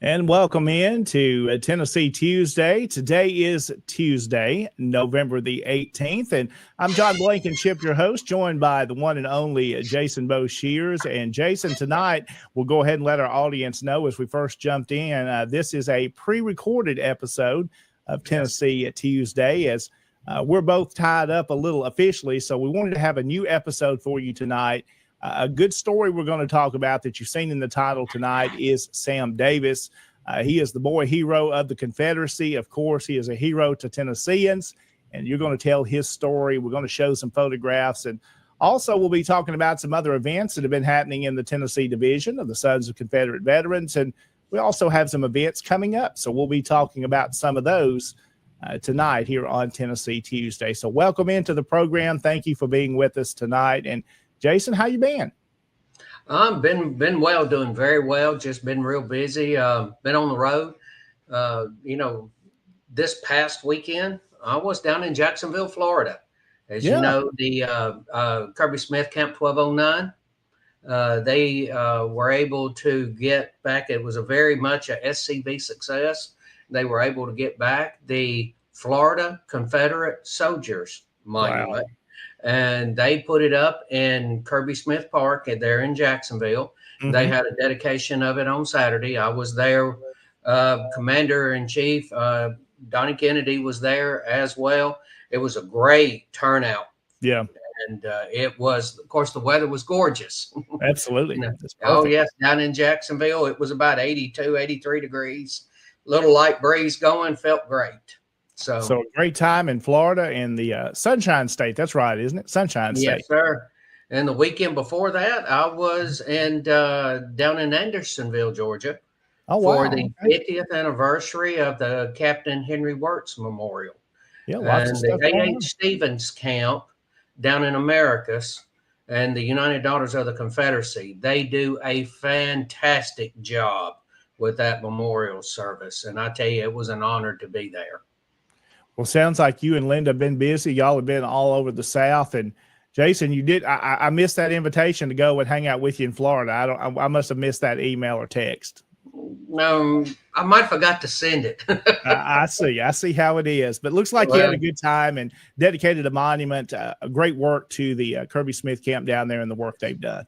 And welcome in to Tennessee Tuesday. Today is Tuesday, November the 18th. And I'm John Blankenship, your host, joined by the one and only Jason Shears. And Jason, tonight, we'll go ahead and let our audience know as we first jumped in, this is a pre-recorded episode of Tennessee Tuesday, as we're both tied up a little officially. So we wanted to have a new episode for you tonight. A good story we're going to talk about that you've seen in the title tonight is Sam Davis. He is the boy hero of the Confederacy. Of course, he is a hero to Tennesseans, and you're going to tell his story. We're going to show some photographs, and also we'll be talking about some other events that have been happening in the Tennessee division of the Sons of Confederate Veterans, and we also have some events coming up, so we'll be talking about some of those tonight here on Tennessee Tuesday. So welcome into the program. Thank you for being with us tonight. And Jason, how you been? Been well, doing very well. Just been real busy. Been on the road. This past weekend, I was down in Jacksonville, Florida. As you know, the Kirby Smith Camp 1209, they were able to get back. It was a very much a SCV success. They were able to get back the Florida Confederate Soldiers Monument. Wow. And they put it up in Kirby Smith Park there in Jacksonville. Mm-hmm. They had a dedication of it on Saturday. I was there. Commander-in-Chief Donnie Kennedy was there as well. It was a great turnout. Yeah. And it was, of course, the weather was gorgeous. Absolutely. Oh, yes. Down in Jacksonville, it was about 82, 83 degrees. Little light breeze going, felt great. So a great time in Florida in the Sunshine State. That's right, isn't it? Sunshine State. Yes, sir. And the weekend before that, I was down in Andersonville, Georgia, for the 50th anniversary of the Captain Henry Wirtz Memorial. Yeah, lots of stuff. The A.H. Stevens Camp down in Americus and the United Daughters of the Confederacy, they do a fantastic job with that memorial service. And I tell you, it was an honor to be there. Well, sounds like you and Linda have been busy. Y'all have been all over the South. And Jason, you did. I missed that invitation to go and hang out with you in Florida. I must have missed that email or text. No, I might have forgot to send it. I see how it is. But it looks like you had a good time and dedicated a monument. A great work to the Kirby Smith camp down there and the work they've done.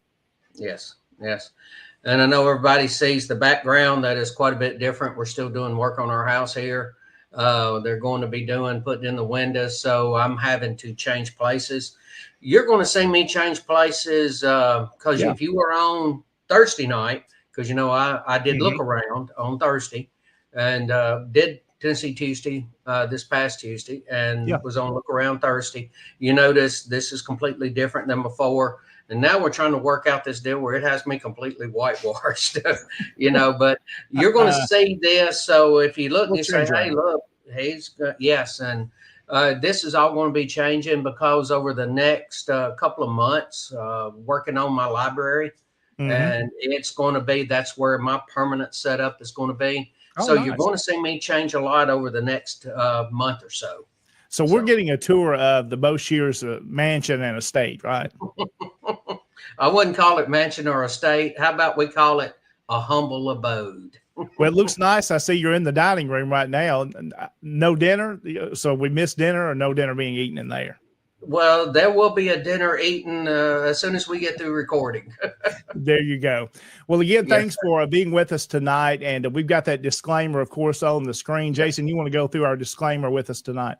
Yes. And I know everybody sees the background that is quite a bit different. We're still doing work on our house here. They're going to be putting in the windows, so I'm having to change places. You're going to see me change places because if you were on Thursday night, because I did look around on Thursday and did Tennessee Tuesday this past Tuesday and was on look around Thursday. You notice this is completely different than before. And now we're trying to work out this deal where it has me completely whitewashed, but you're going to see this. So if you look and you say, hey, look, yes. And this is all going to be changing because over the next couple of months, working on my library, and it's going to be, that's where my permanent setup is going to be. So you're going to see me change a lot over the next month or so. So we're getting a tour of the Boshears mansion and estate, right? I wouldn't call it mansion or estate. How about we call it a humble abode? Well, it looks nice. I see you're in the dining room right now. No dinner. So we missed dinner or no dinner being eaten in there? Well, there will be a dinner eaten as soon as we get through recording. There you go. Well, again, thanks for being with us tonight. And we've got that disclaimer, of course, on the screen. Jason, you want to go through our disclaimer with us tonight?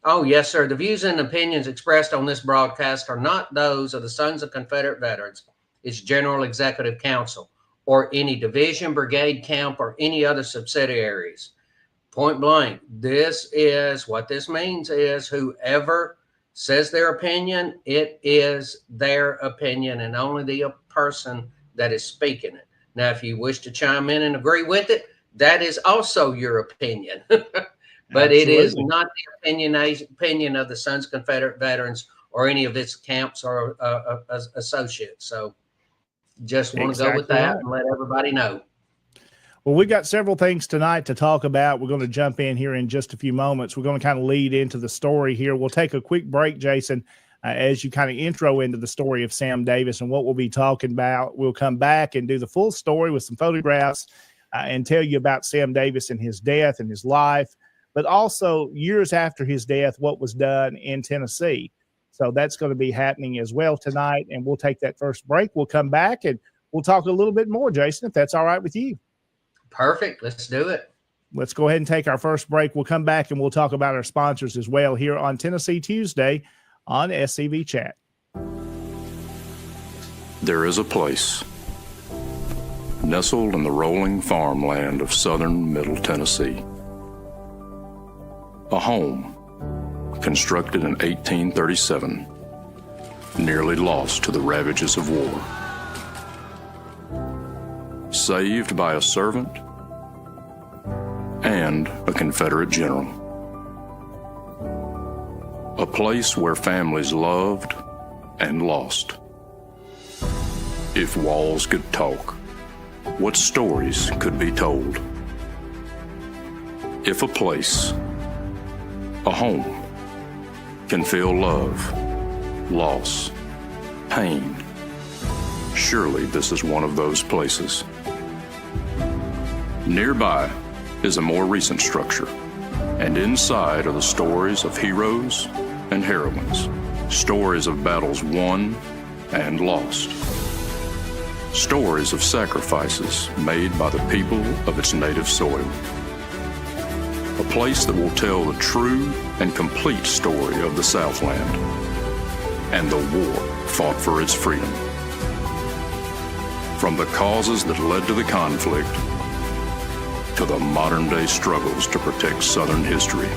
Oh, yes, sir. The views and opinions expressed on this broadcast are not those of the Sons of Confederate Veterans, its General Executive Council, or any division, brigade, camp, or any other subsidiaries. Point blank, this is what this means is whoever says their opinion, it is their opinion and only the person that is speaking it. Now, if you wish to chime in and agree with it, that is also your opinion. But Absolutely. It is not the opinion of the Sons of Confederate Veterans or any of its camps or associates. So just want to go with that and let everybody know. Well, we've got several things tonight to talk about. We're going to jump in here in just a few moments. We're going to kind of lead into the story here. We'll take a quick break, Jason, as you kind of intro into the story of Sam Davis and what we'll be talking about. We'll come back and do the full story with some photographs and tell you about Sam Davis and his death and his life, but also years after his death, what was done in Tennessee. So that's going to be happening as well tonight. And we'll take that first break. We'll come back and we'll talk a little bit more, Jason, if that's all right with you. Perfect. Let's do it. Let's go ahead and take our first break. We'll come back and we'll talk about our sponsors as well here on Tennessee Tuesday on SCV Chat. There is a place nestled in the rolling farmland of southern Middle Tennessee. A home constructed in 1837, nearly lost to the ravages of war. Saved by a servant and a Confederate general. A place where families loved and lost. If walls could talk, what stories could be told? If a place, a home, can feel love, loss, pain, surely this is one of those places. Nearby is a more recent structure, and inside are the stories of heroes and heroines, stories of battles won and lost, stories of sacrifices made by the people of its native soil. A place that will tell the true and complete story of the Southland and the war fought for its freedom. From the causes that led to the conflict to the modern-day struggles to protect Southern history.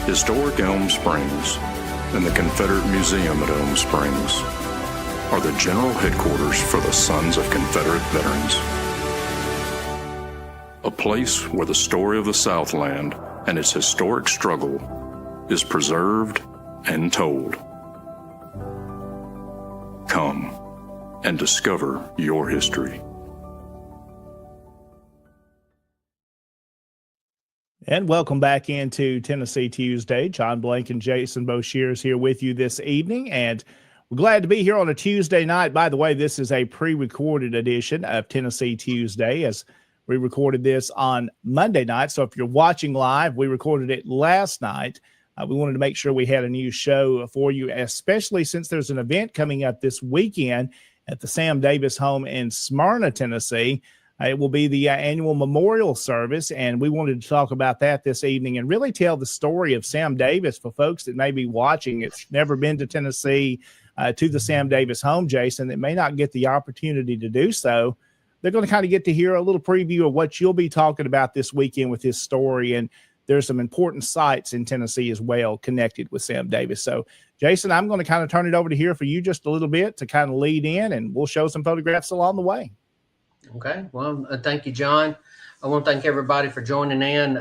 Historic Elm Springs and the Confederate Museum at Elm Springs are the general headquarters for the Sons of Confederate Veterans. A place where the story of the Southland and its historic struggle is preserved and told. Come and discover your history. And welcome back into Tennessee Tuesday. John Blank and Jason Boshears here with you this evening, and we're glad to be here on a Tuesday night. By the way, this is a pre-recorded edition of Tennessee Tuesday, as we recorded this on Monday night. So if you're watching live, we recorded it last night. We wanted to make sure we had a new show for you, especially since there's an event coming up this weekend at the Sam Davis home in Smyrna, Tennessee. It will be the annual memorial service, and we wanted to talk about that this evening and really tell the story of Sam Davis for folks that may be watching. It's never been to Tennessee, to the Sam Davis home, Jason, that may not get the opportunity to do so. They're going to kind of get to hear a little preview of what you'll be talking about this weekend with his story. And there's some important sites in Tennessee as well connected with Sam Davis. So, Jason, I'm going to kind of turn it over to here for you just a little bit to kind of lead in, and we'll show some photographs along the way. Okay. Well, thank you, John. I want to thank everybody for joining in.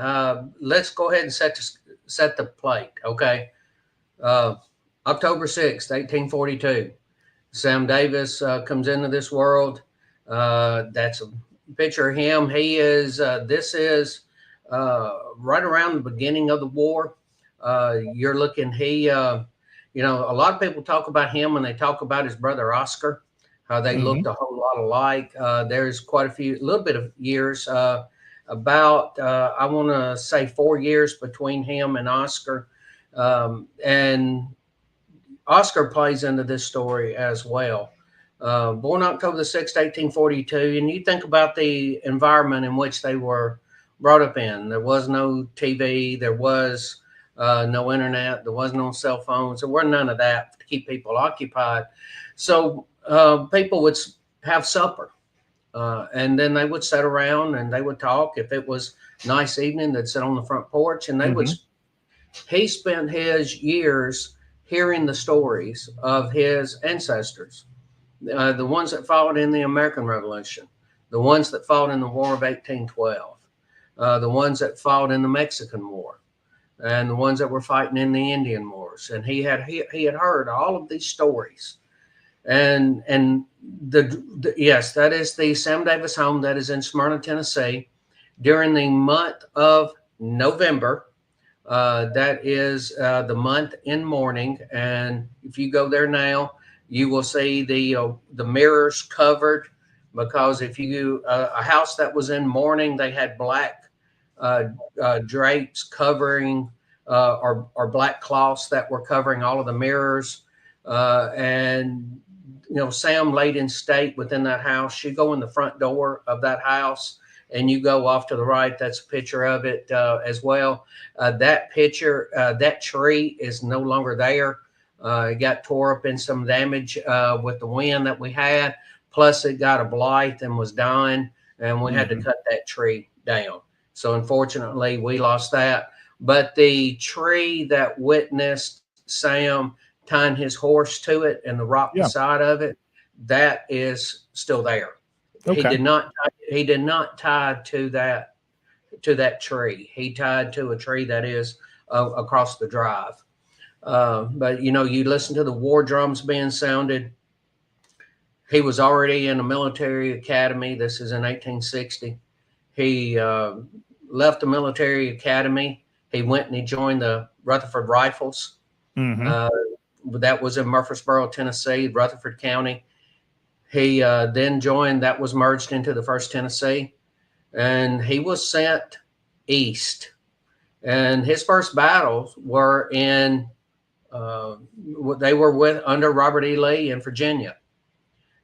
Let's go ahead and set the plate. Okay. October 6th, 1842, Sam Davis comes into this world. That's a picture of him. He is, this is right around the beginning of the war. You're looking, a lot of people talk about him when they talk about his brother Oscar, how they looked a whole lot alike. There's quite a little bit of years, I want to say 4 years between him and Oscar. And Oscar plays into this story as well. Born October the 6th, 1842, and you think about the environment in which they were brought up in. There was no TV, there was no internet, there was no cell phones, there were none of that to keep people occupied. So people would have supper, and then they would sit around and they would talk. If it was a nice evening, they'd sit on the front porch, and they would. He spent his years hearing the stories of his ancestors, the ones that fought in the American Revolution, the ones that fought in the War of 1812, the ones that fought in the Mexican War, and the ones that were fighting in the Indian Wars. And he had heard all of these stories. And yes, that is the Sam Davis home that is in Smyrna, Tennessee, during the month of November. That is the month in mourning, and if you go there now, you will see the mirrors covered, because if you a house that was in mourning, they had black drapes covering or black cloths that were covering all of the mirrors, and Sam laid in state within that house. You go in the front door of that house, and you go off to the right. That's a picture of it as well. That picture, that tree is no longer there. It got tore up in some damage with the wind that we had. Plus, it got a blight and was dying, and we had to cut that tree down. So, unfortunately, we lost that. But the tree that witnessed Sam tying his horse to it and the rock beside of it, that is still there. Okay. He did not tie to that tree. He tied to a tree that is across the drive. But you listen to the war drums being sounded. He was already in a military academy. This is in 1860. He left the military academy. He went and he joined the Rutherford Rifles. That was in Murfreesboro, Tennessee, Rutherford County. He then joined, that was merged into the 1st Tennessee, and he was sent east. And his first battles were under Robert E. Lee in Virginia.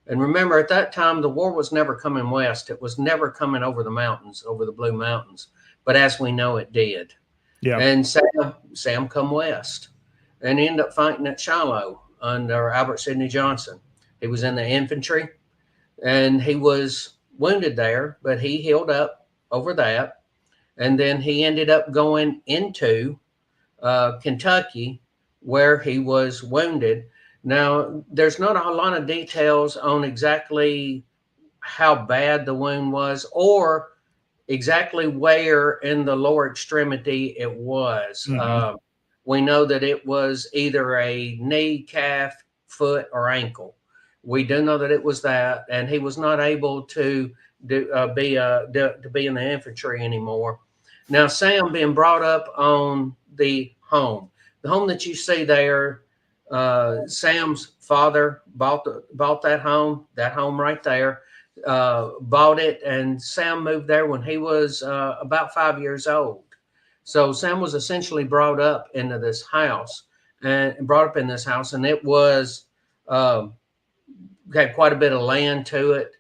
And remember, at that time, the war was never coming west. It was never coming over the mountains, over the Blue Mountains. But as we know, it did. Yeah. And Sam come west and ended up fighting at Shiloh under Albert Sidney Johnson. He was in the infantry, and he was wounded there, but he healed up over that. And then he ended up going into Kentucky, where he was wounded. Now, there's not a lot of details on exactly how bad the wound was or exactly where in the lower extremity it was. We know that it was either a knee, calf, foot, or ankle. We do know that it was that, and he was not able to be in the infantry anymore. Now, Sam being brought up on the home that you see there, Sam's father bought that home right there, bought it, and Sam moved there when he was about 5 years old. So Sam was essentially brought up into this house, and it was had quite a bit of land to it.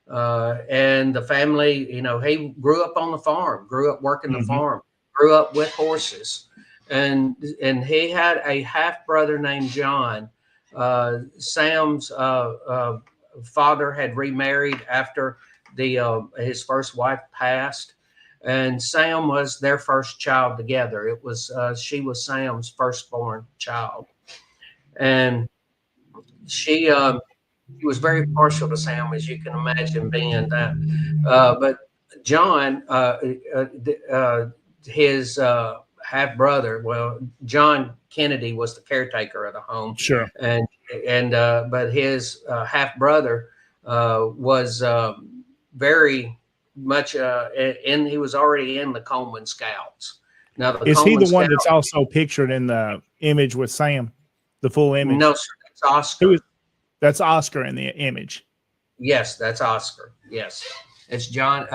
And the family, he grew up on the farm, grew up working the Mm-hmm. farm, grew up with horses, and he had a half brother named John. Sam's father had remarried after his first wife passed, and Sam was their first child together. It was she was Sam's firstborn child, and she was very partial to Sam, as you can imagine, being that. But John, his half brother, well, John Kennedy was the caretaker of the home, Sure. and but his half brother was very much he was already in the Coleman Scouts. Now, the Is he Coleman the one Scouts, that's also pictured in the image with Sam, the full image? no, sir, that's Oscar. That's Oscar in the image. Yes, that's Oscar. Yes, it's John.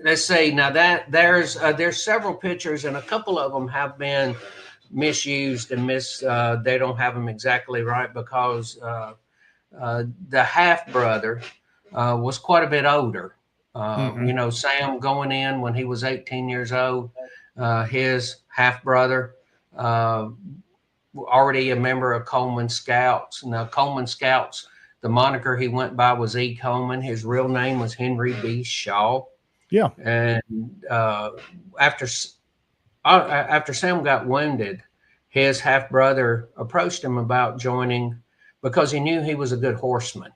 Let's see. Now that there's several pictures, and a couple of them have been misused and they don't have them exactly right, because the half brother was quite a bit older. Sam going in when he was 18 years old. His half brother, already a member of Coleman Scouts. Now, Coleman Scouts, the moniker he went by was E. Coleman. His real name was Henry B. Shaw. Yeah. And after Sam got wounded, his half brother approached him about joining, because he knew he was a good horseman.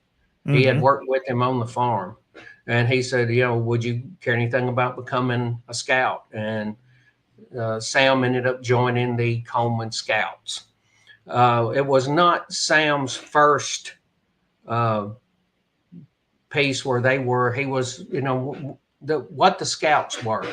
Mm-hmm. He had worked with him on the farm, and he said, would you care anything about becoming a scout? And Sam ended up joining the Coleman Scouts. It was not Sam's first piece where he was, what the Scouts were.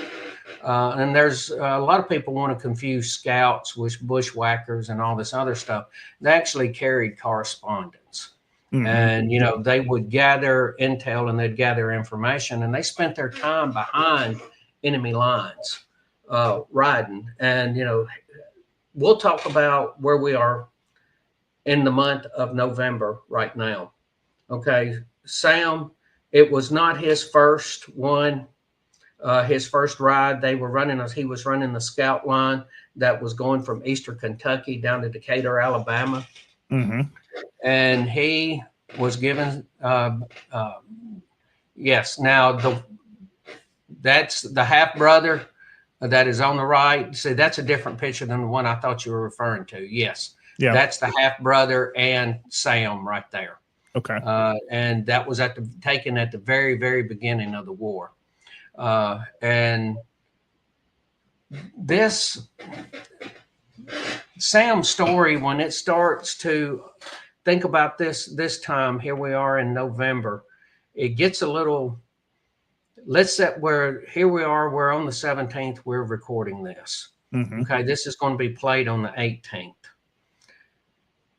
And there's a lot of people want to confuse Scouts with bushwhackers and all this other stuff. They actually carried correspondence. Mm-hmm. And, they would gather intel and they'd gather information, and they spent their time behind enemy lines. Riding. And we'll talk about where we are in the month of November right now. Okay, Sam, it was not his first one, his first ride. He was running the scout line that was going from Eastern Kentucky down to Decatur, Alabama. Mm-hmm. And he was given yes. Now that's the half brother that is on the right. See, that's a different picture than the one I thought you were referring to. Yes. Yeah. That's the half brother and Sam right there. Okay. And that was taken at the very, very beginning of the war. And this Sam's story, when it starts to think about this time, here we are in November, it gets a little. Let's set here we are. We're on the 17th. We're recording this. Mm-hmm. Okay, this is going to be played on the 18th.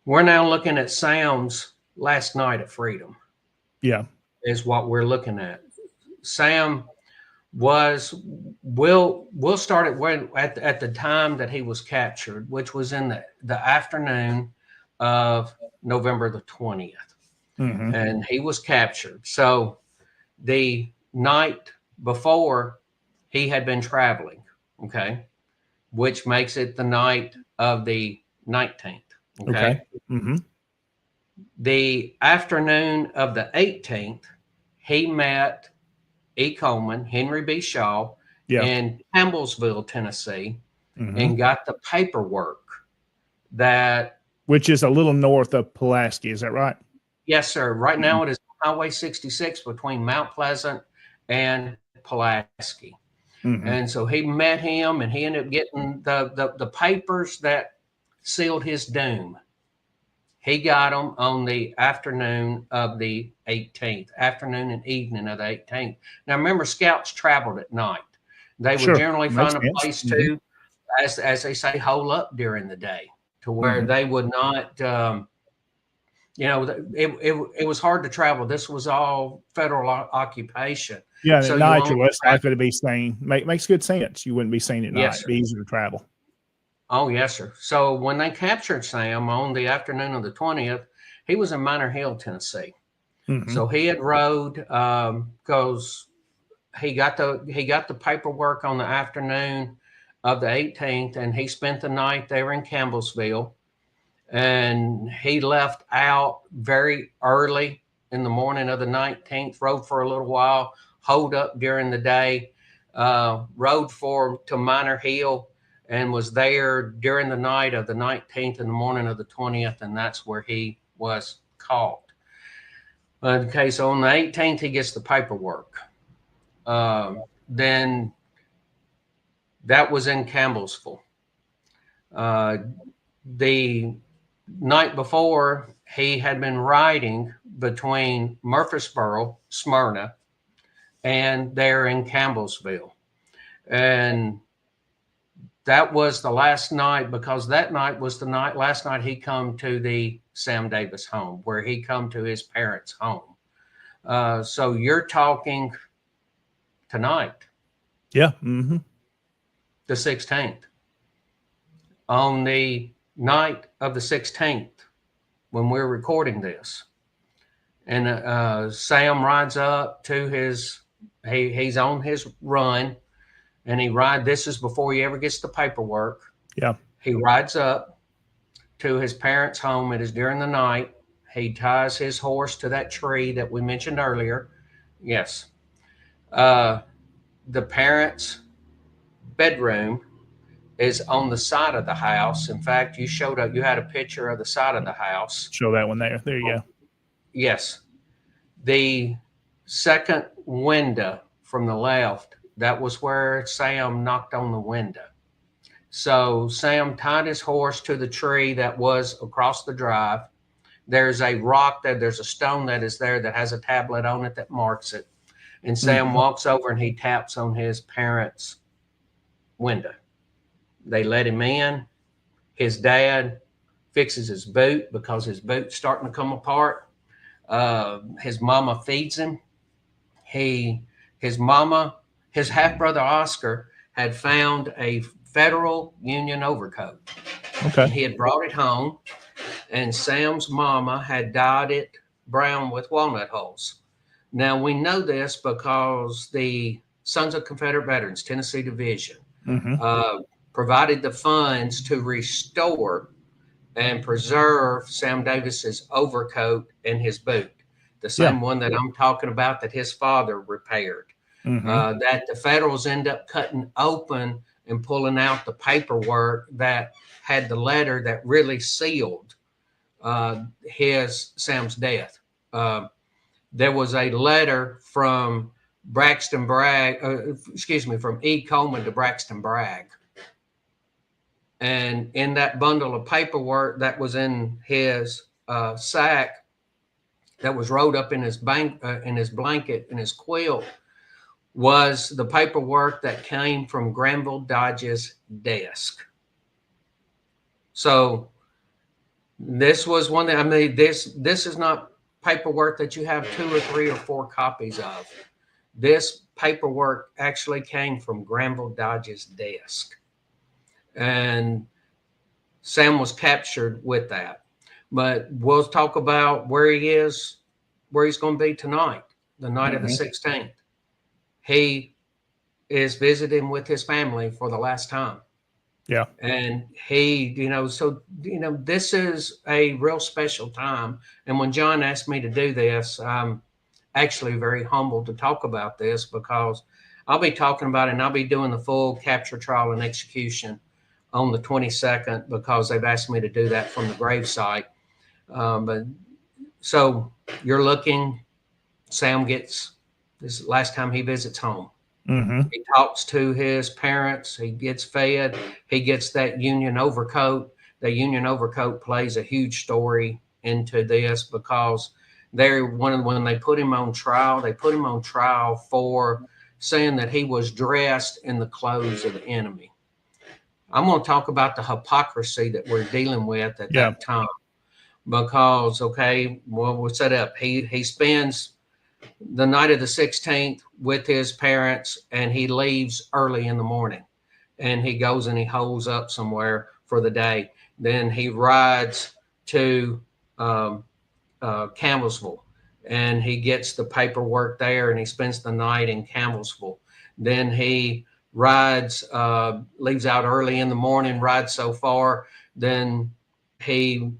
We're now looking at Sam's last night at freedom. Yeah, is what we're looking at. Sam we'll start at the time that he was captured, which was in the afternoon of November the 20th, mm-hmm. and he was captured. So the night before, he had been traveling, okay, which makes it the night of the 19th. Okay. Mm-hmm. The afternoon of the 18th, he met E. Coleman, Henry B. Shaw, in Campbellsville, Tennessee, mm-hmm. and got the paperwork which is a little north of Pulaski. Is that right? Yes, sir. Right mm-hmm. now it is Highway 66 between Mount Pleasant and Pulaski. Mm-hmm. And so he met him, and he ended up getting the papers that sealed his doom. He got them on the afternoon of the 18th, afternoon and evening of the 18th. Now, remember, scouts traveled at night. They would generally find a place to, mm-hmm. as they say, hole up during the day, to where mm-hmm. they would not, it was hard to travel. This was all federal occupation. Yeah, so at night you're less likely to be seen. Makes good sense. You wouldn't be seen at night. It'd be easier to travel. Oh, yes, sir. So when they captured Sam on the afternoon of the 20th, he was in Minor Hill, Tennessee. So he had rode because he got the paperwork on the afternoon of the 18th, and he spent the night there in Campbellsville. And he left out very early in the morning of the 19th, rode for a little while, holed up during the day, rode to Minor Hill, and was there during the night of the 19th and the morning of the 20th, and that's where he was caught. Okay, so on the 18th, he gets the paperwork. Then that was in Campbellsville. The night before, he had been riding between Murfreesboro, Smyrna, and there in Campbellsville. And that was the last night, because that night was the last night he come to the Sam Davis home, where he come to his parents' home. So you're talking tonight. Yeah. The 16th. On the night of the 16th, when we're recording this, and Sam rides up to he's on his run, and this is before he ever gets the paperwork. Yeah. He rides up to his parents' home. It is during the night. He ties his horse to that tree that we mentioned earlier. Yes. The parents' bedroom is on the side of the house. In fact, you had a picture of the side of the house. Show that one there. There you go. Yes. The second window from the left, that was where Sam knocked on the window. So Sam tied his horse to the tree that was across the drive. There's a rock there's a stone that is there that has a tablet on it that marks it. And Sam walks over and he taps on his parents' window. They let him in. His dad fixes his boot because his boot's starting to come apart. His mama feeds him. His half-brother Oscar had found a federal Union overcoat. Okay. He had brought it home, and Sam's mama had dyed it brown with walnut holes. Now, we know this because the Sons of Confederate Veterans, Tennessee Division, provided the funds to restore and preserve Sam Davis's overcoat and his boot, the same one that I'm talking about that his father repaired. That the Federals end up cutting open and pulling out the paperwork that had the letter that really sealed Sam's death. There was a letter from from E. Coleman to Braxton Bragg. And in that bundle of paperwork that was in his sack, that was rolled up in his blanket, in his quilt, was the paperwork that came from Granville Dodge's desk. So this was one that, this is not paperwork that you have 2 or 3 or 4 copies of. This paperwork actually came from Granville Dodge's desk. And Sam was captured with that. But we'll talk about where he's going to be tonight, the night of the 16th. He is visiting with his family for the last time. Yeah. And this is a real special time. And when John asked me to do this, I'm actually very humbled to talk about this, because I'll be talking about it, and I'll be doing the full capture, trial, and execution on the 22nd, because they've asked me to do that from the gravesite. But so you're looking, Sam gets this last time he visits home. He talks to his parents. He gets fed. He gets that Union overcoat. The Union overcoat plays a huge story into this, because when they put him on trial, they put him on trial for saying that he was dressed in the clothes of the enemy. I'm going to talk about the hypocrisy that we're dealing with at that time, because, we'll set up. He spends the night of the 16th with his parents, and he leaves early in the morning, and he goes and he holes up somewhere for the day. Then he rides to Campbellsville. and he gets the paperwork there, and he spends the night in Campbellsville. Then he rides, leaves out early in the morning, rides so far. Then he,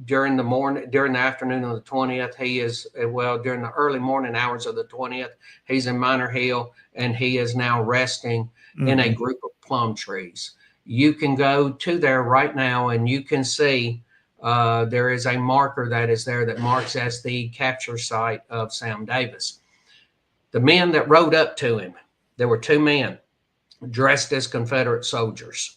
during the afternoon of the 20th, he is, during the early morning hours of the 20th, he's in Minor Hill, and he is now resting in a group of plum trees. You can go to there right now, and you can see there is a marker that is there that marks as the capture site of Sam Davis. The men that rode up to him, there were two men dressed as Confederate soldiers.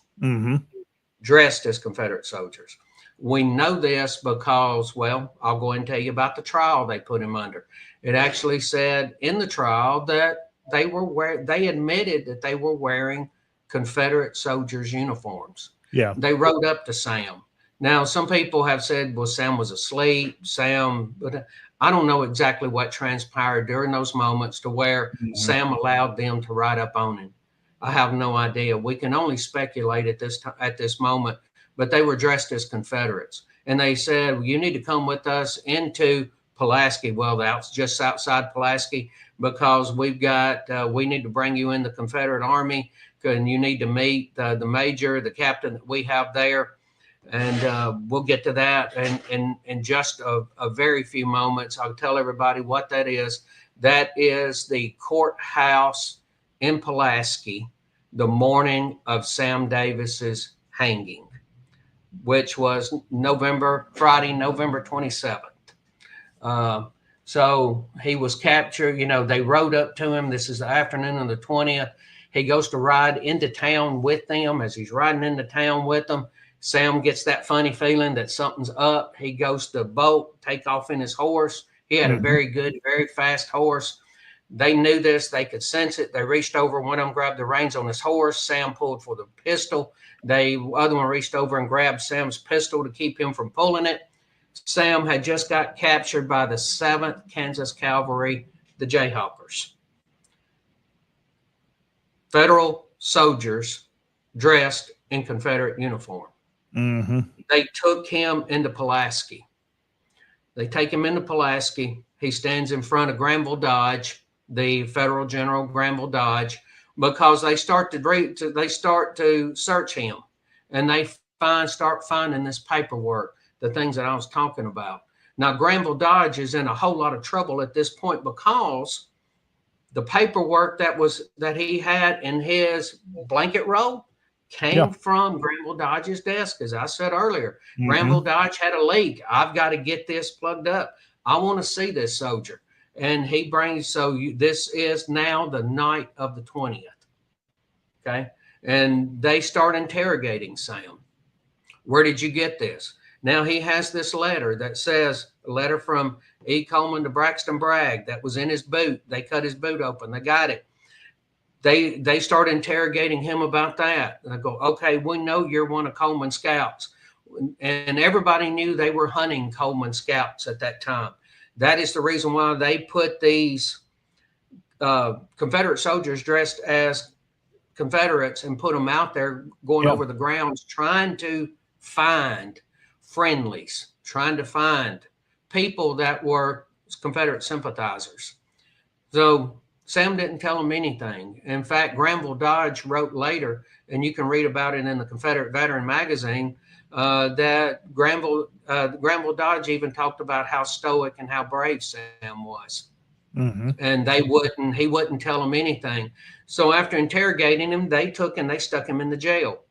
Dressed as Confederate soldiers. We know this because, well, I'll go and tell you about the trial they put him under. It actually said in the trial that they admitted that they were wearing Confederate soldiers' uniforms. Yeah. They rode up to Sam. Now, some people have said, well, Sam was asleep. But I don't know exactly what transpired during those moments to where Sam allowed them to ride up on him. I have no idea. We can only speculate at this moment, but they were dressed as Confederates. And they said, well, you need to come with us into Pulaski. Well, that's just outside Pulaski, because we need to bring you in the Confederate Army, and you need to meet the major, the captain that we have there. And we'll get to that in just a very few moments. I'll tell everybody what that is. That is the courthouse in Pulaski the morning of Sam Davis's hanging, which was Friday, November 27th. So he was captured. They rode up to him. This is the afternoon of the 20th. He goes to ride into town with them. As he's riding into town with them, Sam gets that funny feeling that something's up. He goes to bolt, take off in his horse. He had a very good, very fast horse. They knew this. They could sense it. They reached over. One of them grabbed the reins on his horse. Sam pulled for the pistol. The other one reached over and grabbed Sam's pistol to keep him from pulling it. Sam had just got captured by the 7th Kansas Cavalry, the Jayhawkers. Federal soldiers dressed in Confederate uniform. They took him into Pulaski. They take him into Pulaski. He stands in front of Granville Dodge, the Federal General Granville Dodge, because they start to search him, and they start finding this paperwork, the things that I was talking about. Now, Granville Dodge is in a whole lot of trouble at this point because the paperwork that he had in his blanket roll came from Granville Dodge's desk. As I said earlier, Granville Dodge had a leak. I've got to get this plugged up. I want to see this soldier. And he brings, this is now the night of the 20th. Okay. And they start interrogating Sam. Where did you get this? Now he has this letter that says, a letter from E. Coleman to Braxton Bragg that was in his boot. They cut his boot open. They got it. They start interrogating him about that. And I go, okay, we know you're one of Coleman's scouts. And everybody knew they were hunting Coleman scouts at that time. That is the reason why they put these Confederate soldiers dressed as Confederates and put them out there going over the grounds, trying to find friendlies, trying to find people that were Confederate sympathizers. So Sam didn't tell them anything. In fact, Granville Dodge wrote later, and you can read about it in the Confederate Veteran magazine, that Granville Dodge even talked about how stoic and how brave Sam was. And he wouldn't tell them anything. So after interrogating him, they stuck him in the jail.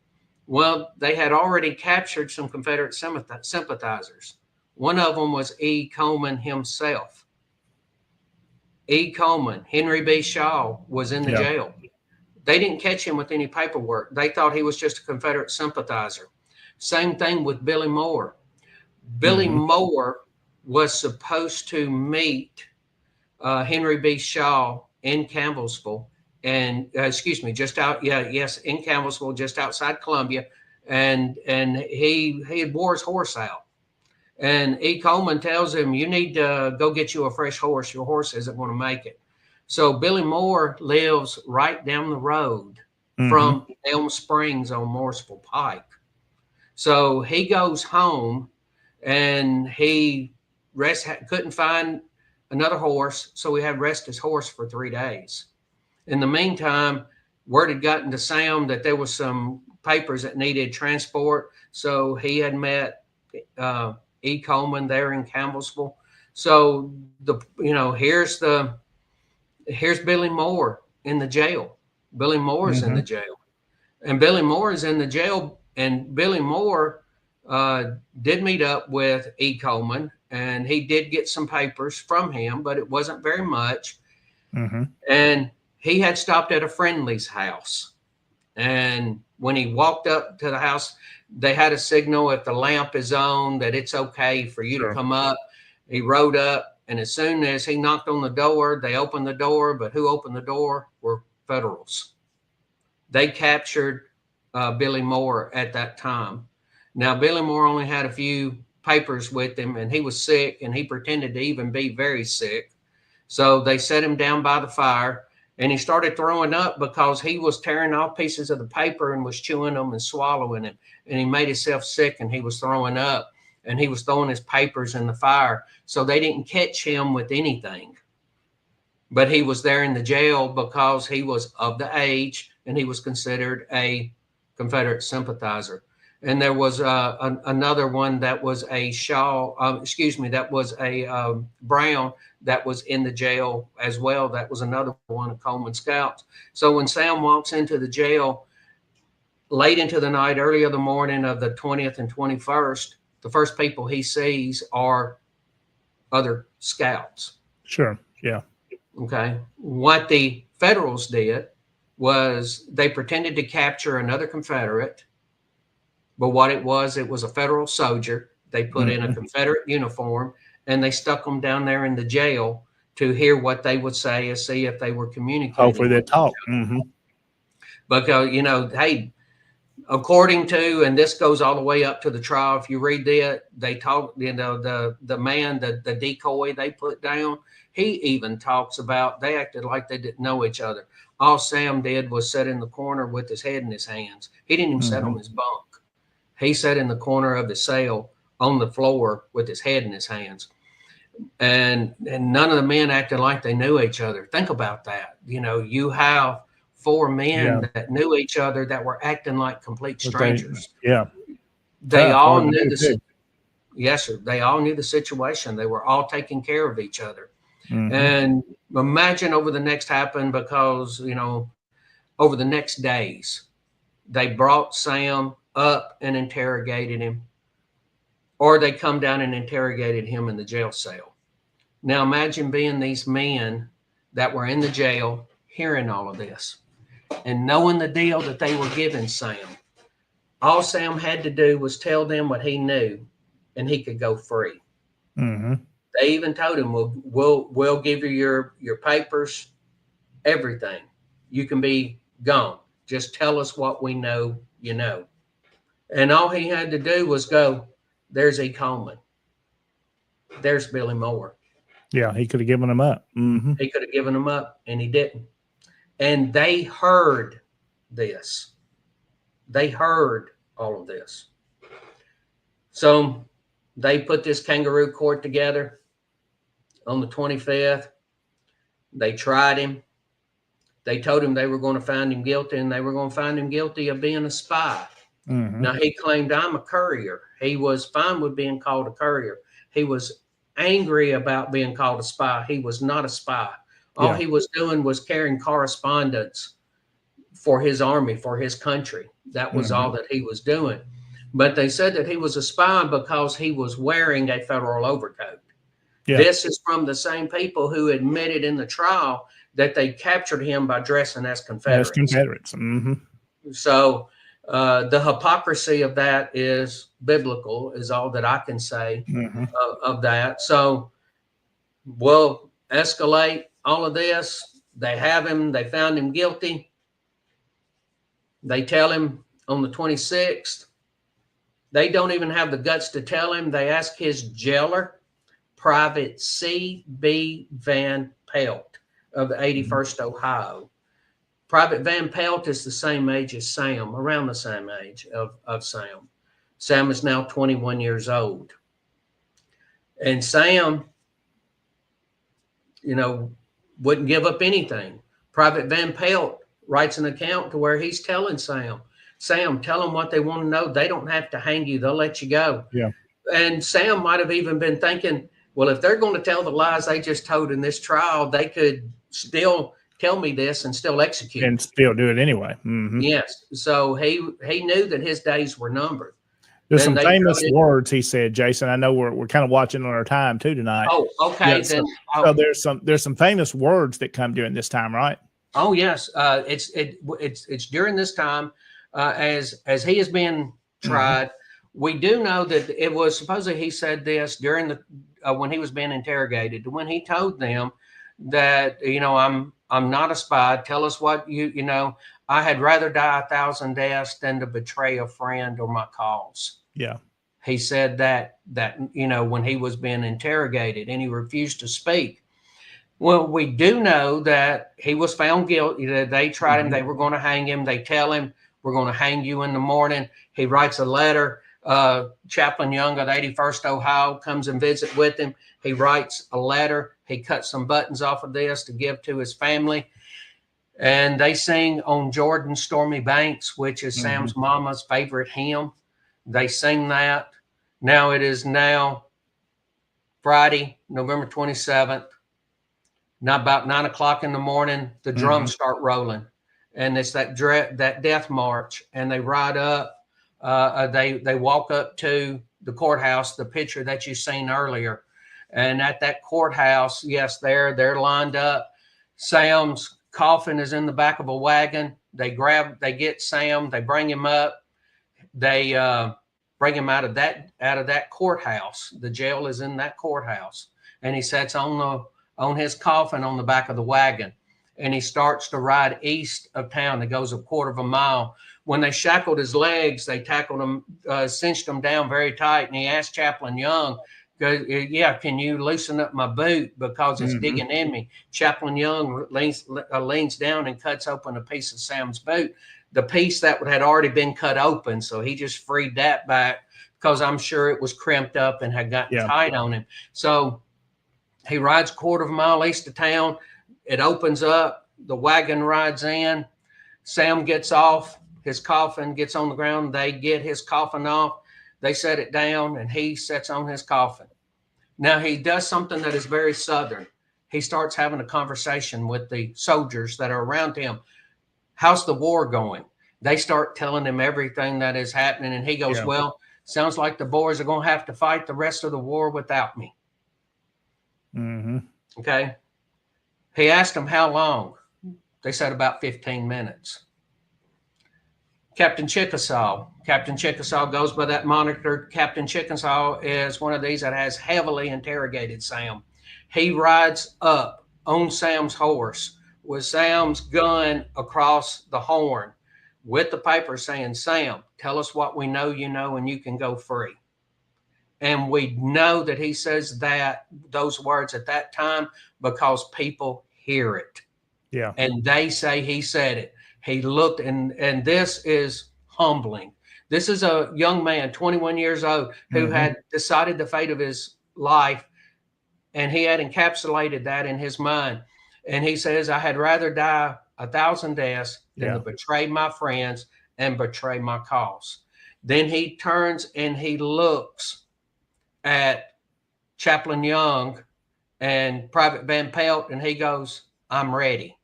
Well, they had already captured some Confederate sympathizers. One of them was E. Coleman himself. E. Coleman, Henry B. Shaw, was in the jail. They didn't catch him with any paperwork. They thought he was just a Confederate sympathizer. Same thing with Billy Moore. Billy Moore was supposed to meet Henry B. Shaw in Campbellsville, and in Campbellsville, just outside Columbia, and he had wore his horse out. And E. Coleman tells him, you need to go get you a fresh horse. Your horse isn't going to make it. So Billy Moore lives right down the road from Elm Springs on Morrisville Pike. So he goes home, and he couldn't find another horse, so he had to rest his horse for 3 days. In the meantime, word had gotten to Sam that there was some papers that needed transport, so he had met E. Coleman there in Campbellsville. So here's Billy Moore in the jail. Billy Moore is in the jail, and Billy Moore is in the jail. And Billy Moore did meet up with E. Coleman, and he did get some papers from him, but it wasn't very much. And he had stopped at a friendly's house. And when he walked up to the house, they had a signal, if the lamp is on, that it's okay for you to come up. He rode up, and as soon as he knocked on the door, they opened the door. But who opened the door were Federals. They captured Billy Moore at that time. Now, Billy Moore only had a few papers with him, and he was sick, and he pretended to even be very sick. So they set him down by the fire, and he started throwing up because he was tearing off pieces of the paper and was chewing them and swallowing them. And he made himself sick, and he was throwing up, and he was throwing his papers in the fire. So they didn't catch him with anything. But he was there in the jail because he was of the age, and he was considered a Confederate sympathizer. And there was another one that was a that was a Brown that was in the jail as well. That was another one of Coleman Scouts. So when Sam walks into the jail late into the night, early of the morning of the 20th and 21st, the first people he sees are other Scouts. Sure. Yeah. Okay. What the Federals did was they pretended to capture another Confederate. But what it was a Federal soldier. They put in a Confederate uniform, and they stuck them down there in the jail to hear what they would say and see if they were communicating. Hopefully they talk. Because, hey, according to, and this goes all the way up to the trial, if you read that, they talk, the man, the decoy they put down, he even talks about, they acted like they didn't know each other. All Sam did was sit in the corner with his head in his hands. He didn't even sit on his bunk. He sat in the corner of the cell on the floor with his head in his hands. And none of the men acted like they knew each other. Think about that. You have 4 men that knew each other that were acting like complete strangers. They all knew yes, sir. They all knew the situation. They were all taking care of each other. And imagine over the next happened because, over the next days, they brought Sam up and interrogated him, or they come down and interrogated him in the jail cell. Now imagine being these men that were in the jail, hearing all of this and knowing the deal that they were giving Sam. All Sam had to do was tell them what he knew, and he could go free. They even told him, we'll give you your papers, everything. You can be gone. Just tell us what we know, And all he had to do was go, there's E. Coleman. There's Billy Moore. Yeah, he could have given them up. He could have given them up, and he didn't. And they heard this. They heard all of this. So they put this kangaroo court together on the 25th. They tried him. They told him they were going to find him guilty, and they were going to find him guilty of being a spy. Now, he claimed, I'm a courier. He was fine with being called a courier. He was angry about being called a spy. He was not a spy. All he was doing was carrying correspondence for his army, for his country. That was all that he was doing. But they said that he was a spy because he was wearing a Federal overcoat. This is from the same people who admitted in the trial that they captured him by dressing as Confederates. So the hypocrisy of that is biblical, is all that I can say of that. So we'll escalate all of this. They have him. They found him guilty. They tell him on the 26th. They don't even have the guts to tell him. They ask his jailer, Private C.B. Van Pelt of the 81st Ohio. Private Van Pelt is the same age as Sam, around the same age of Sam. Sam is now 21 years old. And Sam wouldn't give up anything. Private Van Pelt writes an account to where he's telling Sam, tell them what they want to know. They don't have to hang you. They'll let you go. Yeah. And Sam might have even been thinking, well, if they're going to tell the lies they just told in this trial, they could still tell me this and still execute. And still do it anyway. Mm-hmm. Yes. So he knew that his days were numbered. There's some famous words he said, Jason. I know we're kind of watching on our time too tonight. Oh, okay. Yeah, so there's some famous words that come during this time, right? Oh, yes. It's during this time as he is being tried. Mm-hmm. We do know that it was supposedly he said this during the when he was being interrogated, when he told them that, I'm not a spy. Tell us what I had rather die 1,000 deaths than to betray a friend or my cause. Yeah. He said that when he was being interrogated, and he refused to speak. Well, we do know that he was found guilty. They tried him. They were going to hang him. They tell him, we're going to hang you in the morning. He writes a letter. Chaplain Young of the 81st Ohio comes and visit with him. He writes a letter. He cuts some buttons off of this to give to his family. And they sing On Jordan's Stormy Banks, which is Sam's mama's favorite hymn. They sing that. Now it is Friday, November 27th. Now about 9 o'clock in the morning, the drums start rolling. And it's that death march. And they ride up. They walk up to the courthouse, the picture that you seen earlier. And at that courthouse, yes, they're lined up. Sam's coffin is in the back of a wagon. They get Sam, they bring him up. They bring him out of that courthouse. The jail is in that courthouse. And he sits on his coffin on the back of the wagon. And he starts to ride east of town. It goes a quarter of a mile. When they shackled his legs, they tackled him, cinched him down very tight. And he asked Chaplain Young, can you loosen up my boot because it's digging in me? Chaplain Young leans down and cuts open a piece of Sam's boot, the piece that had already been cut open. So he just freed that back because I'm sure it was crimped up and had gotten tight on him. So he rides a quarter of a mile east of town. It opens up. The wagon rides in. Sam gets off. His coffin gets on the ground. They get his coffin off. They set it down, and he sits on his coffin. Now, he does something that is very Southern. He starts having a conversation with the soldiers that are around him. How's the war going? They start telling him everything that is happening, and he goes, well, sounds like the boys are going to have to fight the rest of the war without me. Okay. He asked them how long. They said about 15 minutes. Captain Chickasaw goes by that moniker. Captain Chickasaw is one of these that has heavily interrogated Sam. He rides up on Sam's horse with Sam's gun across the horn with the paper saying, Sam, tell us what we know you know, and you can go free. And we know that he says those words at that time because people hear it. Yeah. And they say he said it. He looked, and this is humbling. This is a young man, 21 years old, who had decided the fate of his life, and he had encapsulated that in his mind. And he says, I had rather die 1,000 deaths than to betray my friends and betray my cause. Then he turns and he looks at Chaplain Young and Private Van Pelt, and he goes, I'm ready.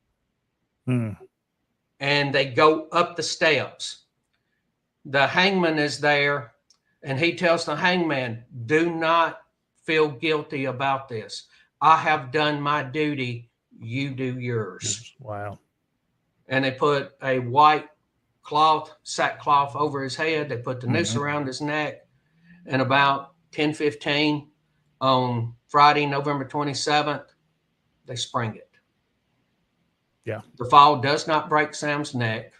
And they go up the steps. The hangman is there, and he tells the hangman, do not feel guilty about this. I have done my duty. You do yours. Wow. And they put a white sackcloth over his head. They put the noose around his neck. And about 10:15 on Friday, November 27th, they spring it. Yeah. The fall does not break Sam's neck.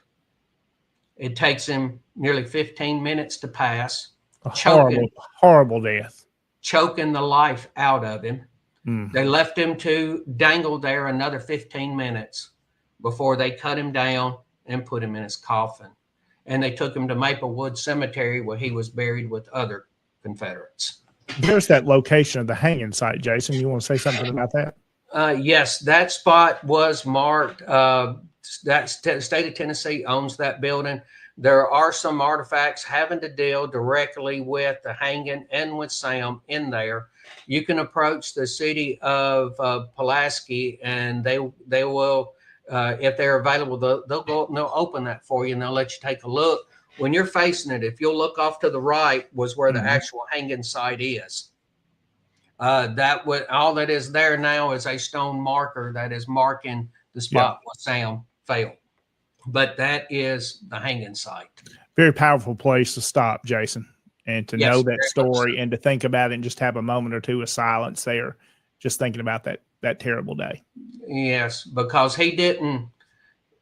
It takes him nearly 15 minutes to pass. Horrible death. Choking the life out of him. They left him to dangle there another 15 minutes before they cut him down and put him in his coffin. And they took him to Maplewood Cemetery where he was buried with other Confederates. There's that location of the hanging site, Jason. You want to say something about that? Yes, that spot was marked. The state of Tennessee owns that building. There are some artifacts having to deal directly with the hanging and with Sam in there. You can approach the city of Pulaski, and they will, if they're available, they'll go up and they'll open that for you, and they'll let you take a look. When you're facing it, if you'll look off to the right, was where the actual hanging site is. That would all that is there now is a stone marker that is marking the spot where Sam fell. But that is the hanging site. Very powerful place to stop, Jason, and to know that story and to think about it and just have a moment or two of silence there, just thinking about that terrible day. Yes, because he didn't,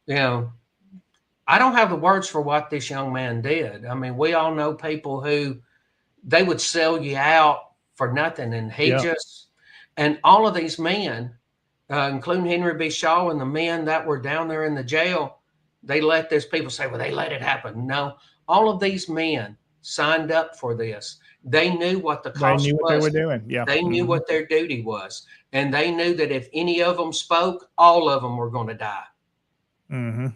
I don't have the words for what this young man did. I mean, we all know people who they would sell you out for nothing. And he and all of these men, including Henry B. Shaw and the men that were down there in the jail, they let this people say, well, they let it happen. No, all of these men signed up for this. They knew what the cost was. They knew what they were doing. Yeah. They knew what their duty was. And they knew that if any of them spoke, all of them were going to die. Mm-hmm.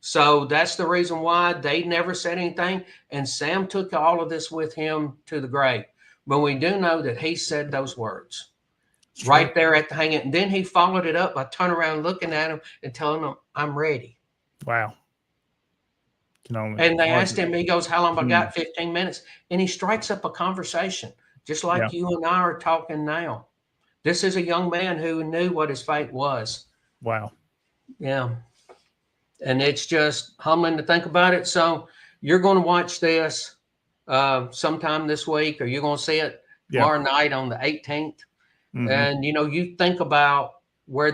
So that's the reason why they never said anything. And Sam took all of this with him to the grave. But we do know that he said those words right there at the hanging. And then he followed it up by turning around, looking at him and telling them, I'm ready. Wow. And they asked him, he goes, how long have I got? 15 minutes. And he strikes up a conversation, just like you and I are talking now. This is a young man who knew what his fate was. Wow. Yeah. And it's just humbling to think about it. So you're going to watch this sometime this week, or you're going to see it tomorrow night on the 18th. Mm-hmm. And, you think about where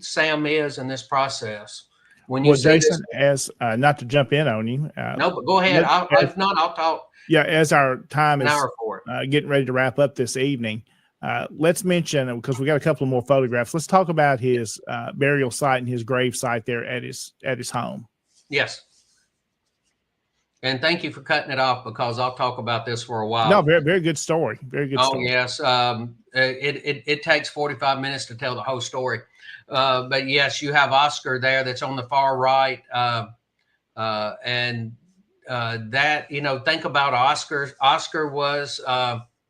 Sam is in this process. When you Jason, as not to jump in on you. No, but go ahead. If not, I'll talk. Yeah, as our time is getting ready to wrap up this evening, let's mention, because we got a couple more photographs, let's talk about his burial site and his grave site there at his home. Yes. And thank you for cutting it off, because I'll talk about this for a while. No, very, very good story. Very good story. Oh, yes. It takes 45 minutes to tell the whole story. But yes, you have Oscar there that's on the far right. And that, think about Oscar. Oscar was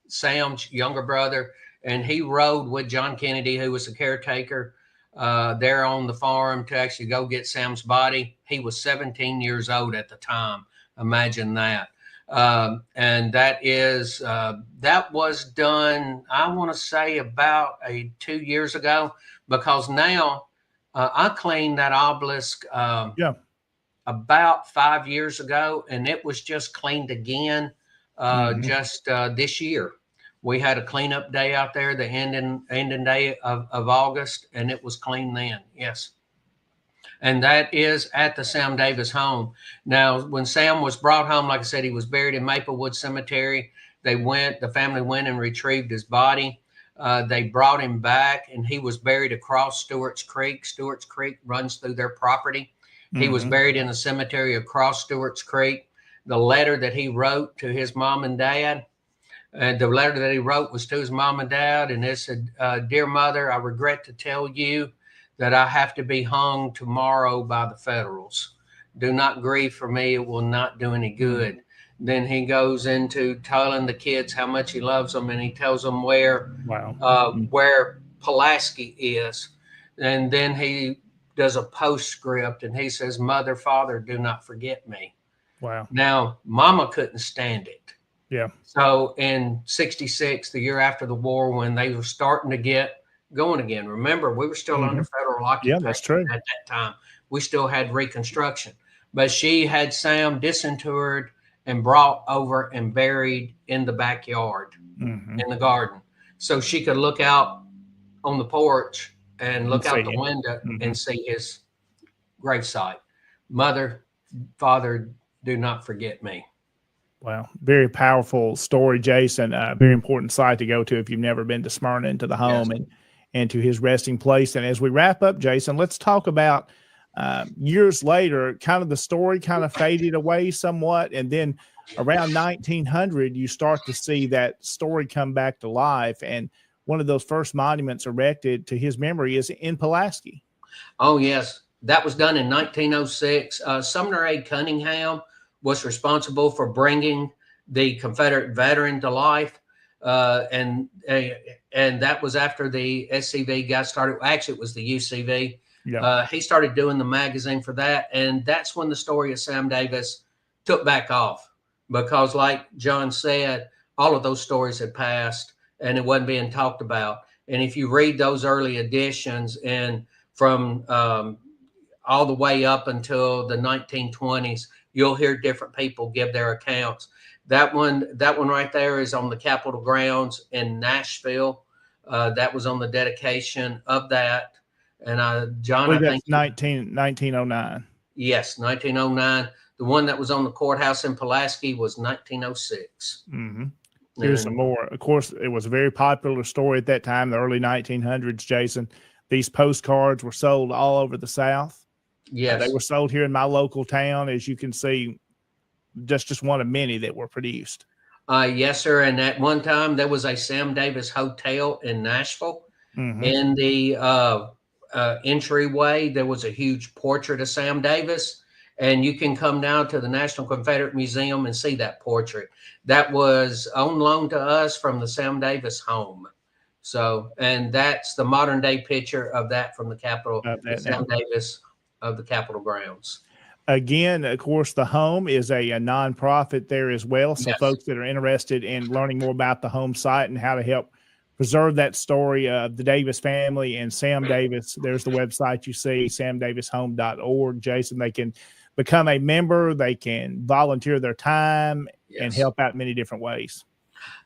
Sam's younger brother, and he rode with John Kennedy, who was the caretaker there on the farm, to actually go get Sam's body. He was 17 years old at the time. Imagine that. And that was done, I want to say, about 2 years ago, because now I cleaned that obelisk about 5 years ago, and it was just cleaned again just this year. We had a cleanup day out there, the ending day of August, and it was clean then. Yes. And that is at the Sam Davis home. Now, when Sam was brought home, like I said, he was buried in Maplewood Cemetery. The family went and retrieved his body. They brought him back, and he was buried across Stewart's Creek. Stewart's Creek runs through their property. Mm-hmm. He was buried in a cemetery across Stewart's Creek. The letter that he wrote to his mom and dad, the letter that he wrote was to his mom and dad, and it said, "Dear mother, I regret to tell you that I have to be hung tomorrow by the Federals. Do not grieve for me. It will not do any good." Mm-hmm. Then he goes into telling the kids how much he loves them, and he tells them where Pulaski is. And then he does a postscript, and he says, "Mother, Father, do not forget me." Wow. Now, Mama couldn't stand it. Yeah. So in 1966, the year after the war, when they were starting to get going again, remember, we were still under federal occupation. Yeah, that's true. At that time. We still had Reconstruction. But she had Sam disinterred and brought over and buried in the backyard, in the garden, so she could look out on the porch and look out the window and see his gravesite. Mother, Father, do not forget me. Wow. Very powerful story, Jason. Very important site to go to if you've never been to Smyrna, and to the home and to his resting place. And as we wrap up, Jason, let's talk about years later, kind of the story kind of faded away somewhat. And then around 1900, you start to see that story come back to life. And one of those first monuments erected to his memory is in Pulaski. Oh, yes. That was done in 1906. Sumner A. Cunningham was responsible for bringing the Confederate veteran to life. And that was after the SCV got started. Actually, it was the UCV. Yeah. He started doing the magazine for that. And that's when the story of Sam Davis took back off, because like John said, all of those stories had passed and it wasn't being talked about. And if you read those early editions, and from all the way up until the 1920s, you'll hear different people give their accounts. That one right there is on the Capitol grounds in Nashville. That was on the dedication of that. And John, I think 1909. Yes, 1909. The one that was on the courthouse in Pulaski was 1906. Mm-hmm. Here's some more. Of course, it was a very popular story at that time, the early 1900s, Jason. These postcards were sold all over the South. Yes. They were sold here in my local town, as you can see, just one of many that were produced. Yes, sir. And at one time, there was a Sam Davis Hotel in Nashville. Mm-hmm. In the entryway, there was a huge portrait of Sam Davis. And you can come down to the National Confederate Museum and see that portrait. That was on loan to us from the Sam Davis home. So, and that's the modern day picture of that from the Capitol, Sam Davis of the Capitol grounds. Again, of course, the home is a nonprofit there as well. So Yes. folks that are interested in learning more about the home site and how to help preserve that story of the Davis family and Sam Davis, there's the website you see, samdavishome.org. Jason, they can become a member. They can volunteer their time and help out in many different ways.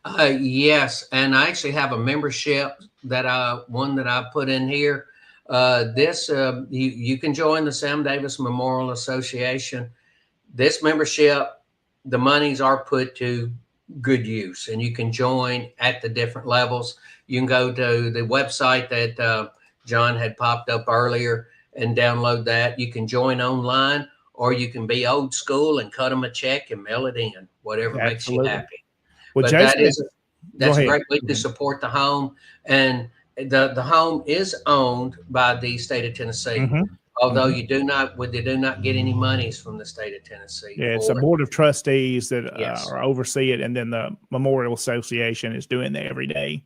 Yes, and I actually have a membership that I put in here. You can join the Sam Davis Memorial Association. This membership, the monies are put to good use, and you can join at the different levels. You can go to the website that John had popped up earlier and download that. You can join online, or you can be old school and cut them a check and mail it in, whatever makes you happy. Well, but Jason, that's a great way to support the home. And the home is owned by the state of Tennessee, mm-hmm. although mm-hmm. they do not get any monies from the state of Tennessee. Yeah, it's a board of trustees that oversee it, and then the Memorial Association is doing the everyday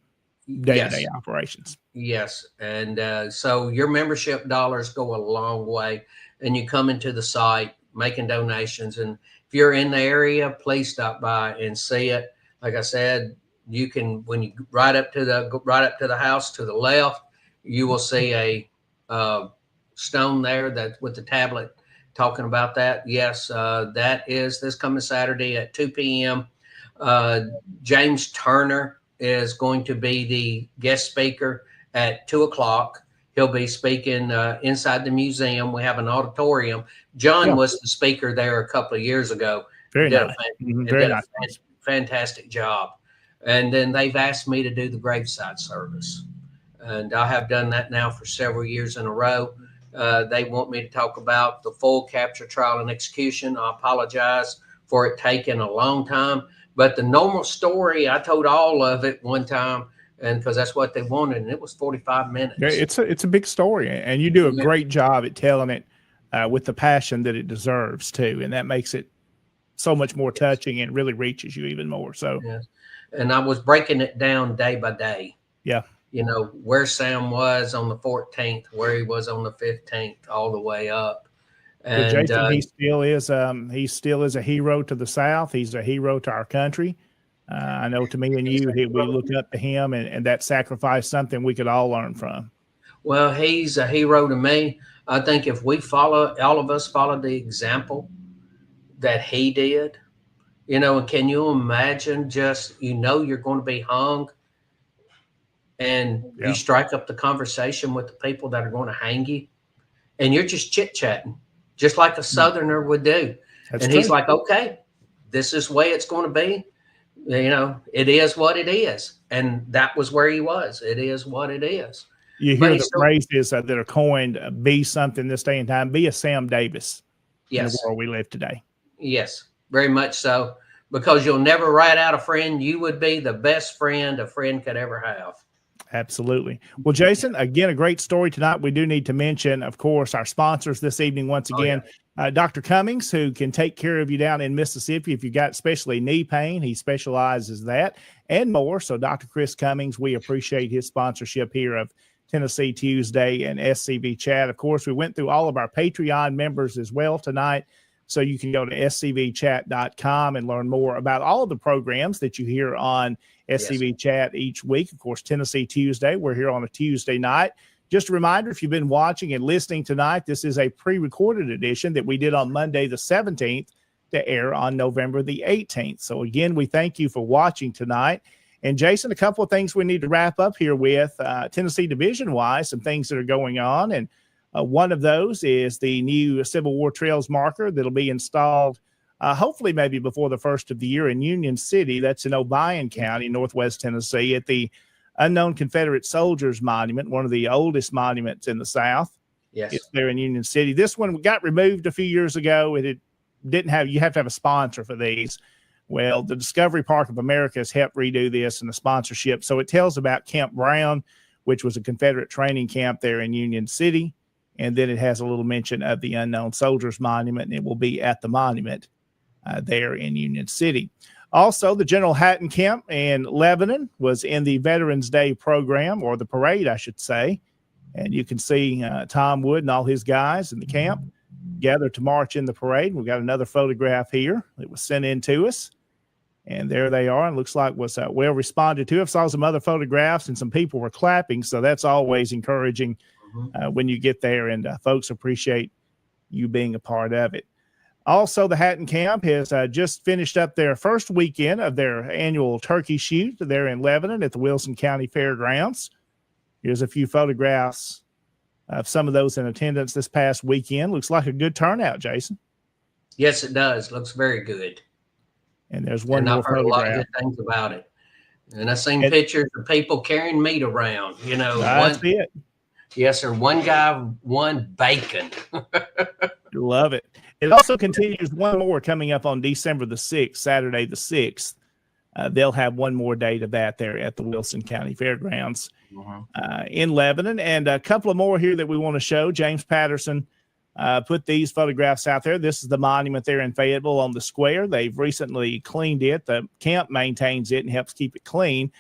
day-to-day operations. Yes, and so your membership dollars go a long way, and you come into the site making donations. And if you're in the area, please stop by and see it. Like I said, you can, when you right up to the house to the left, you will see a stone there that with the tablet talking about that. Yes, that is this coming Saturday at 2 p.m. James Turner is going to be the guest speaker at 2 o'clock. He'll be speaking inside the museum. We have an auditorium. John was the speaker there a couple of years ago. Very nice. Did a fantastic job. And then they've asked me to do the graveside service. And I have done that now for several years in a row. They want me to talk about the full capture, trial, and execution. I apologize for it taking a long time. But the normal story, I told all of it one time, and because that's what they wanted, and it was 45 minutes. Yeah, it's a big story, and you do a great job at telling it with the passion that it deserves too, and that makes it so much more touching and really reaches you even more. So, and I was breaking it down day by day. Yeah, you know where Sam was on the 14th, where he was on the 15th, all the way up. And Jason, he still is a hero to the South. He's a hero to our country. I know to me and you, we look up to him, and that sacrifice something we could all learn from. Well, he's a hero to me. I think if we all of us follow the example that he did, and can you imagine you're going to be hung, and you strike up the conversation with the people that are going to hang you, and you're just chit-chatting, just like a Southerner would do. That's true. He's like, okay, this is the way it's going to be. It is what it is. And that was where he was. It is what it is. You hear the phrases that are coined, be something this day and time, be a Sam Davis in the world we live today. Yes, very much so. Because you'll never write out a friend. You would be the best friend a friend could ever have. Absolutely. Well, Jason, again, a great story tonight. We do need to mention, of course, our sponsors this evening once again. Dr. Cummings, who can take care of you down in Mississippi if you've got especially knee pain. He specializes that and more. So Dr. Chris Cummings, we appreciate his sponsorship here of Tennessee Tuesday and SCV Chat. Of course, we went through all of our Patreon members as well tonight. So you can go to scvchat.com and learn more about all of the programs that you hear on SCV Chat each week. Of course, Tennessee Tuesday, we're here on a Tuesday night. Just a reminder, if you've been watching and listening tonight, this is a pre-recorded edition that we did on Monday the 17th to air on November the 18th. So again, we thank you for watching tonight. And Jason, a couple of things we need to wrap up here with Tennessee division-wise, some things that are going on. And one of those is the new Civil War Trails marker that'll be installed hopefully maybe before the first of the year in Union City. That's in Obion County, Northwest Tennessee, at the Unknown Confederate Soldiers Monument, one of the oldest monuments in the South. Yes. It's there in Union City. This one got removed a few years ago. It didn't have, you have to have a sponsor for these. Well, the Discovery Park of America has helped redo this and the sponsorship. So it tells about Camp Brown, which was a Confederate training camp there in Union City. And then it has a little mention of the Unknown Soldiers Monument, and it will be at the monument there in Union City. Also, the General Hatton Camp in Lebanon was in the Veterans Day program, or the parade, I should say. And you can see Tom Wood and all his guys in the camp gathered to march in the parade. We've got another photograph here that was sent in to us. And there they are. And looks like was well responded to. I saw some other photographs and some people were clapping. So that's always encouraging when you get there, and folks appreciate you being a part of it. Also, the Hatton Camp has just finished up their first weekend of their annual turkey shoot there in Lebanon at the Wilson County Fairgrounds. Here's a few photographs of some of those in attendance this past weekend. Looks like a good turnout, Jason. Yes, it does. Looks very good. And there's one more I've heard photograph. a lot of good things about it. And I've seen pictures of people carrying meat around. You know, that's it. Yes, sir. One guy won bacon. Love it. It also continues one more coming up on December the 6th, Saturday the 6th. They'll have one more date of that there at the Wilson County Fairgrounds in Lebanon. And a couple of more here that we want to show. James Patterson put these photographs out there. This is the monument there in Fayetteville on the square. They've recently cleaned it. The camp maintains it and helps keep it clean.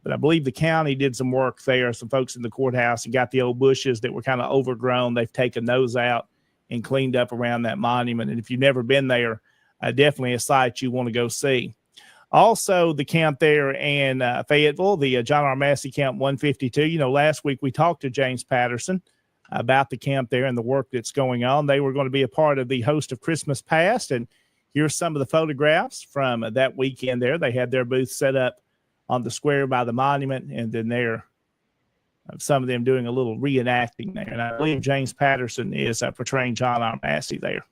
But I believe the county did some work there, some folks in the courthouse, and got the old bushes that were kind of overgrown. They've taken those out and cleaned up around that monument. And if you've never been there, definitely a site you want to go see. Also, the camp there in Fayetteville, the John R. Massey Camp 152. You know, last week we talked to James Patterson about the camp there and the work that's going on. They were going to be a part of the Host of Christmas Past. And here's some of the photographs from that weekend there. They had their booth set up on the square by the monument, and then there, some of them doing a little reenacting there. And I believe James Patterson is portraying John R. Massey there.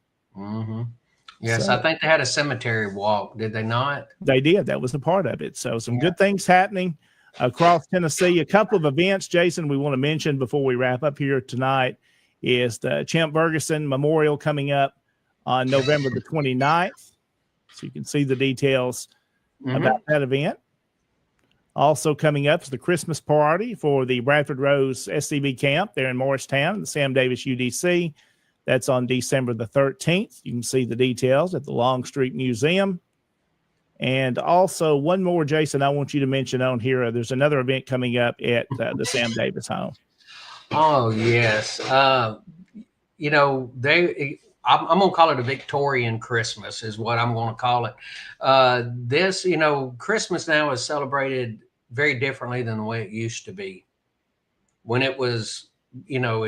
Yes, so, I think they had a cemetery walk, did they not? They did. That was a part of it. So some good things happening across Tennessee. A couple of events, Jason, we want to mention before we wrap up here tonight is the Champ Ferguson Memorial coming up on November the 29th. So you can see the details about that event. Also coming up is the Christmas party for the Bradford Rose SCV camp there in Morristown, the Sam Davis UDC. That's on December the 13th. You can see the details at the Longstreet Museum. And also one more, Jason, I want you to mention on here. There's another event coming up at the Sam Davis home. Oh, yes. You know, I'm going to call it a Victorian Christmas is what I'm going to call it. This, you know, Christmas now is celebrated very differently than the way it used to be. When it was, you know,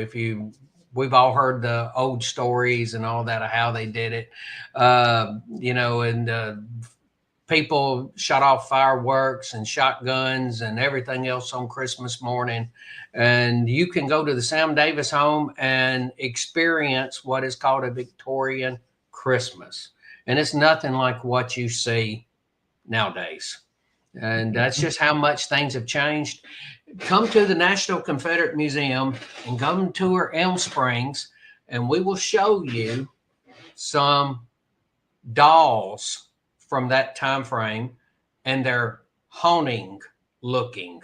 we've all heard the old stories and all that of how they did it, you know, and people shot off fireworks and shotguns and everything else on Christmas morning. And you can go to the Sam Davis home and experience what is called a Victorian Christmas. And it's nothing like what you see nowadays. And that's just how much things have changed. Come to the National Confederate Museum and come tour Elm Springs, and we will show you some dolls from that time frame, and they're haunting looking.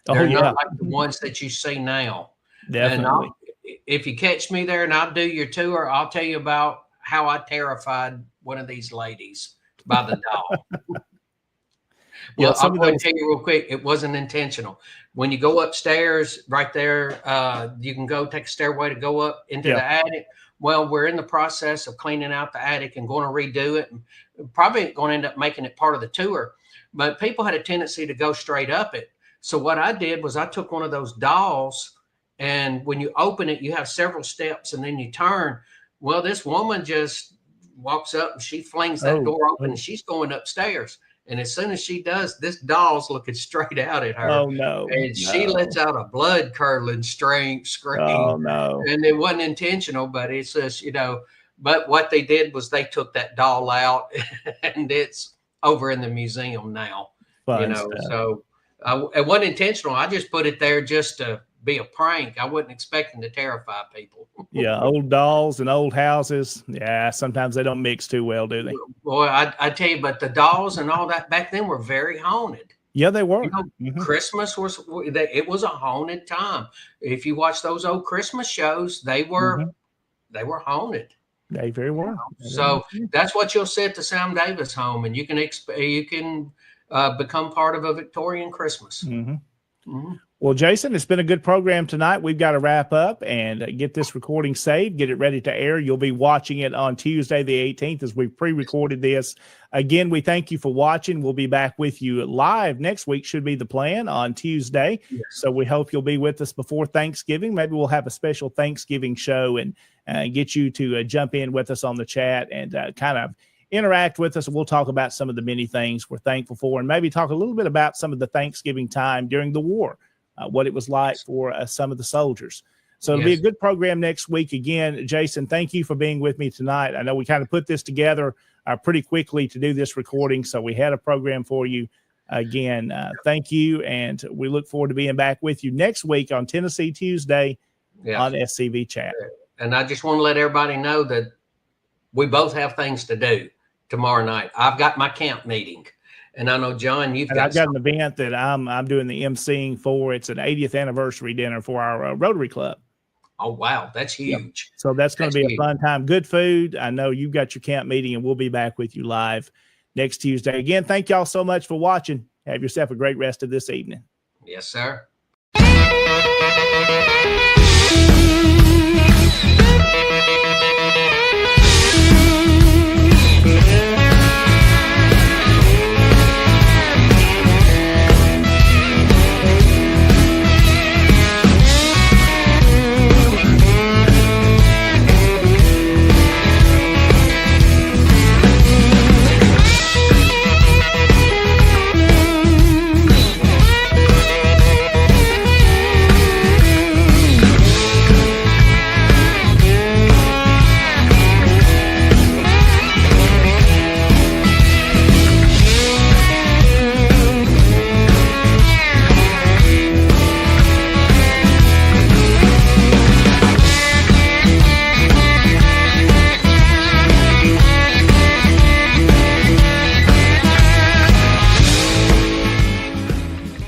They're yeah. not like the ones that you see now. Definitely. And if you catch me there and I'll do your tour, I'll tell you about how I terrified one of these ladies by the doll. Yeah, Well, I'll go and tell you real quick. It wasn't intentional. When you go upstairs, right there, you can go take a stairway to go up into the attic. Well, we're in the process of cleaning out the attic and going to redo it. And probably going to end up making it part of the tour. But people had a tendency to go straight up it. So what I did was I took one of those dolls, and when you open it, you have several steps, and then you turn. Well, this woman just walks up and she flings that door open, and she's going upstairs. And as soon as she does, this doll's looking straight out at her. Oh, no. And she lets out a blood curdling scream. Oh, no. And it wasn't intentional, but it's just, but what they did was they took that doll out and it's over in the museum now. So it wasn't intentional. I just put it there just to be a prank. I wasn't expecting to terrify people. Yeah, old dolls and old houses. Yeah, sometimes they don't mix too well, do they? Boy, I tell you, but the dolls and all that back then were very haunted. Yeah, they were. Christmas it was a haunted time. If you watch those old Christmas shows, they were haunted. They very well. So that's what you'll see at the Sam Davis home, and you can become part of a Victorian Christmas. Well, Jason, it's been a good program tonight. We've got to wrap up and get this recording saved, get it ready to air. You'll be watching it on Tuesday, the 18th, as we pre-recorded this. Again, we thank you for watching. We'll be back with you live next week, should be the plan, on Tuesday. Yes. So we hope you'll be with us before Thanksgiving. Maybe we'll have a special Thanksgiving show and get you to jump in with us on the chat and kind of interact with us. We'll talk about some of the many things we're thankful for, and maybe talk a little bit about some of the Thanksgiving time during the war. What it was like for some of the soldiers. So it'll be a good program next week. Again, Jason, thank you for being with me tonight. I know we kind of put this together pretty quickly to do this recording, so we had a program for you. Again, thank you, and we look forward to being back with you next week on Tennessee Tuesday on SCV Chat. And I just want to let everybody know that we both have things to do tomorrow night. I've got my camp meeting. And I know, John, I've got an event that I'm doing the emceeing for. It's an 80th anniversary dinner for our Rotary Club. Oh, wow. That's huge. Yep. So that's going to be a fun time. Good food. I know you've got your camp meeting, and we'll be back with you live next Tuesday. Again, thank y'all so much for watching. Have yourself a great rest of this evening. Yes, sir.